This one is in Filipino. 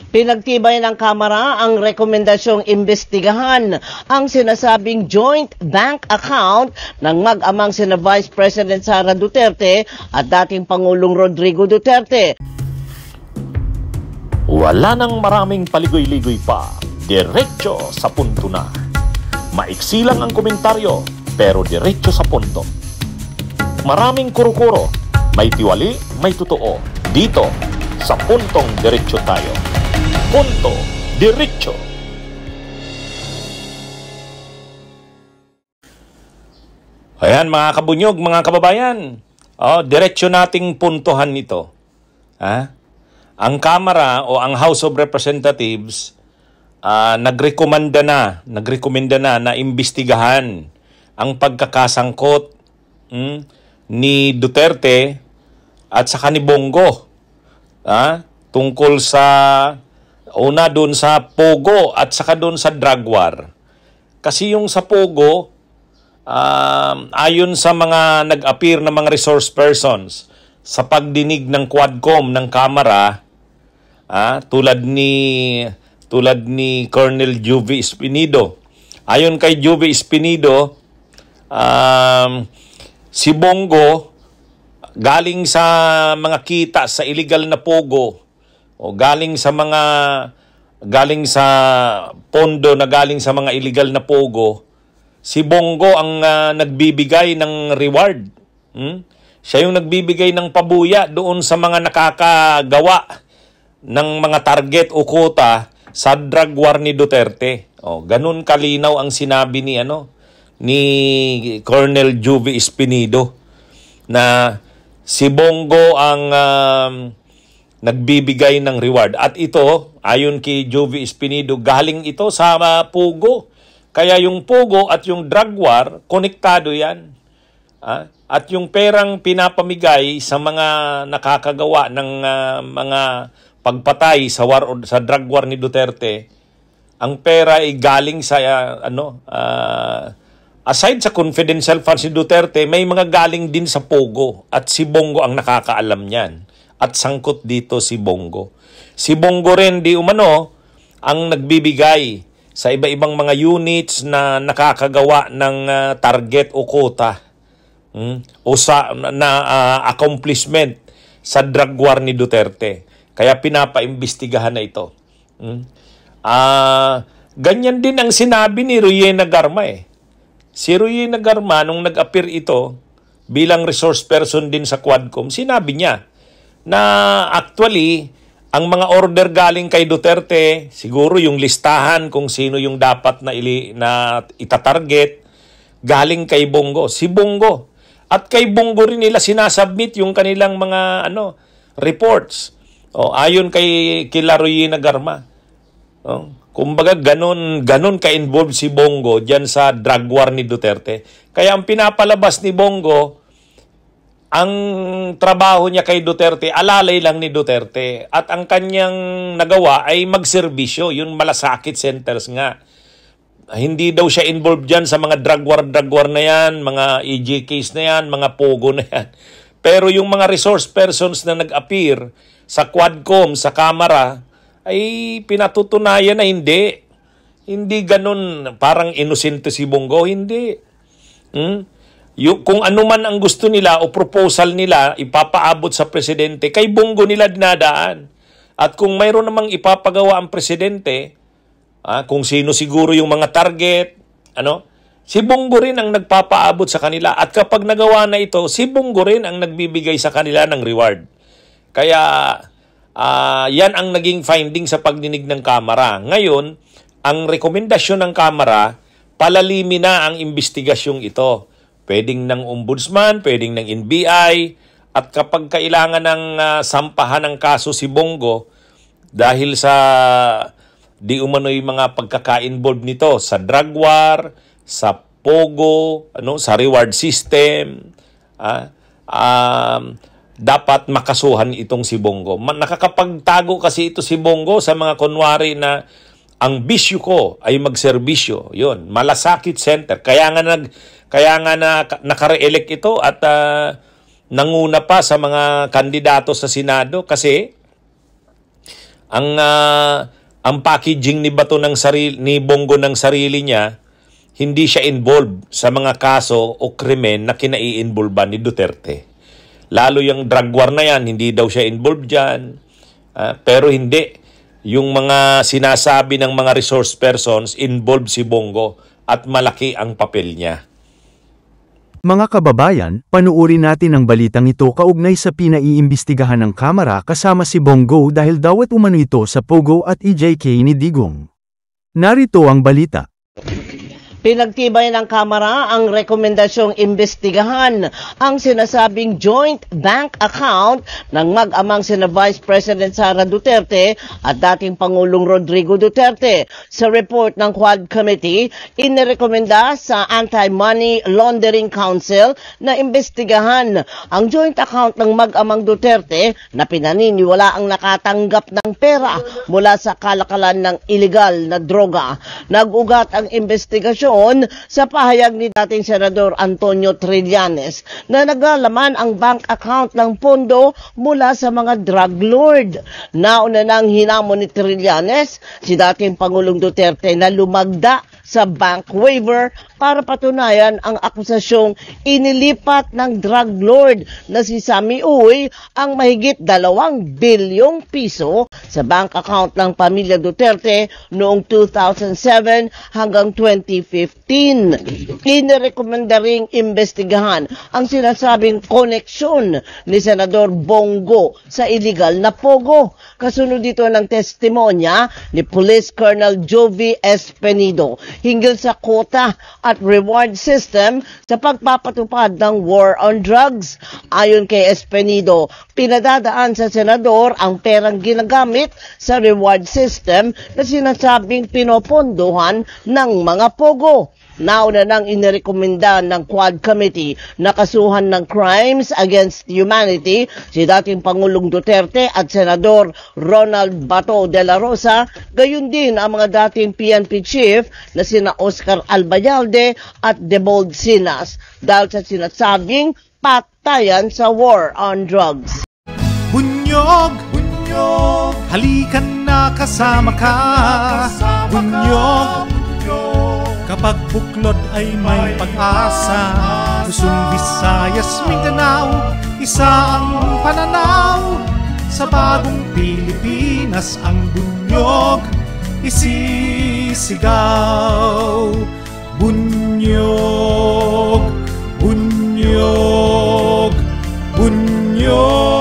Pinagtibay ng Kamara ang rekomendasyong imbestigahan ang sinasabing joint bank account ng mag-amang sina Vice President Sara Duterte at dating Pangulong Rodrigo Duterte. Wala nang maraming paligoy-ligoy pa, diretso sa punto na. Maiksi lang ang komentaryo, pero diretso sa punto. Maraming kuro-kuro, may tiwali, may totoo. Dito, sa Puntong Diretso tayo. Punto Diretso. Ayan mga kabunyog, mga kababayan. Diretso nating puntuhan nito. Ang Kamara o ang House of Representatives nagrekomenda na imbestigahan ang pagkakasangkot ni Duterte at saka ni Bongo tungkol sa una doon sa Pogo at saka doon sa drug war. Kasi yung sa Pogo, ayon sa mga nag-appear na mga resource persons sa pagdinig ng Quadcom ng Kamara, tulad ni Colonel Juvie Espinido. Ayon kay Juvie Espinido, si Bongo galing sa mga kita sa illegal na Pogo o galing sa pondo na galing sa mga illegal na Pogo, si Bongo ang nagbibigay ng reward. Siya yung nagbibigay ng pabuya doon sa mga nakakagawa ng mga target o quota sa drug war ni Duterte. Ganun kalinaw ang sinabi ni Colonel Juvie Espinido na si Bongo ang nagbibigay ng reward. At ito, ayon kay Juvie Espinido, galing ito sa Pogo. Kaya yung Pogo at yung drug war, konektado yan. At yung perang pinapamigay sa mga nakakagawa ng mga pagpatay sa drug war ni Duterte, ang pera ay galing sa aside sa confidential funds ni Duterte, may mga galing din sa Pogo at si Bongo ang nakakaalam niyan. At sangkot dito si Bongo. Si Bongo rin di umano ang nagbibigay sa iba-ibang mga units na nakakagawa ng target o quota o sa accomplishment sa drug war ni Duterte. Kaya pinapaimbestigahan na ito. Ganyan din ang sinabi ni Rowena Garma Si Rowena Garma, nung nag-appear ito bilang resource person din sa Quadcom, sinabi niya na actually, ang mga order galing kay Duterte, siguro yung listahan kung sino yung dapat na itatarget, galing kay Bongo. Si Bongo. At kay Bongo rin nila sinasubmit yung kanilang mga reports. Ayon kay Rowena Garma. Kumbaga, ganun ka-involved si Bongo dyan sa drug war ni Duterte. Kaya ang pinapalabas ni Bongo, ang trabaho niya kay Duterte, alalay lang ni Duterte. At ang kanyang nagawa ay magserbisyo, yung malasakit centers nga. Hindi daw siya involved dyan sa mga drug war na yan, mga EJ case na yan, mga Pogo na yan. Pero yung mga resource persons na nag-appear sa Quadcom, sa Kamara, ay pinatutunayan na hindi. Hindi ganun, parang inosente si Bongo, hindi. Kung ano man ang gusto nila o proposal nila, ipapaabot sa presidente, kay Bongo nila dinadaan. At kung mayroon namang ipapagawa ang presidente, kung sino siguro yung mga target, si Bongo rin ang nagpapaabot sa kanila. At kapag nagawa na ito, si Bongo rin ang nagbibigay sa kanila ng reward. Kaya, yan ang naging finding sa pagdinig ng Kamara. Ngayon, ang rekomendasyon ng Kamara, palalimin na ang investigasyong ito. Pwedeng ng ombudsman, pwedeng ng NBI, at kapag kailangan ng sampahan ng kaso si Bongo, dahil sa di umano'y mga pagkaka-involved nito sa drug war, sa Pogo, sa reward system, dapat makasuhan itong si Bongo. Nakakapagtago kasi ito si Bongo sa mga kunwari na ang bisyo ko ay magserbisyo. Yun, malasakit center. Kaya nga naka-re-elect ito at nanguna pa sa mga kandidato sa Senado kasi ang packaging ni Bato ni Bongo ng sarili niya, hindi siya involved sa mga kaso o krimen na kinai-involvean ni Duterte. Lalo yung drug war na yan, hindi daw siya involved dyan. Pero hindi. Yung mga sinasabi ng mga resource persons, involved si Bongo at malaki ang papel niya. Mga kababayan, panuorin natin ang balitang ito kaugnay sa pinaiimbestigahan ng Kamara kasama si Bongo dahil dawat umano ito sa Pogo at EJK ni Digong. Narito ang balita. Pinagtibay ng Kamara ang rekomendasyong imbestigahan ang sinasabing joint bank account ng mag-amang sina Vice President Sara Duterte at dating Pangulong Rodrigo Duterte. Sa report ng Quad Committee, inirekomenda sa Anti-Money Laundering Council na imbestigahan ang joint account ng mag-amang Duterte na pinaniniwala ang nakatanggap ng pera mula sa kalakalan ng illegal na droga. Nag-ugat ang investigasyon sa pahayag ni dating Senador Antonio Trillanes na naglalaman ang bank account ng pondo mula sa mga drug lord. Nauna nang hinamon ni Trillanes si dating Pangulong Duterte na lumagda sa bank waiver para patunayan ang akusasyong inilipat ng drug lord na si Sammy Uy ang mahigit 2 bilyong piso sa bank account ng pamilya Duterte noong 2007 hanggang 2015. Inirekomenda ring imbestigahan ang sinasabing koneksyon ni Senador Bongo sa illegal na pogo. Kasunod dito ng testimonya ni Police Colonel Jovi Espenido hinggil sa quota at reward system sa pagpapatupad ng war on drugs. Ayon kay Espenido, pinadadaan sa senador ang perang ginagamit sa reward system na sinasabing pinopondohan ng mga pogo. Nauna nang inirekomenda ng Quad Committee na kasuhan ng crimes against humanity si dating Pangulong Duterte at Senador Ronald Bato de la Rosa, gayon din ang mga dating PNP chief na sina Oscar Albayalde at Debold Sinas dahil sa sinasabing patayan sa war on drugs. Bunyog, bunyog, halikan na kasama ka. Bunyog, kapag buklod ay may pag-asa. Luzon, Visayas, Mindanao, isa ang pananaw. Sa bagong Pilipinas ang bunyog isisigaw. Bunyog, bunyog, bunyog.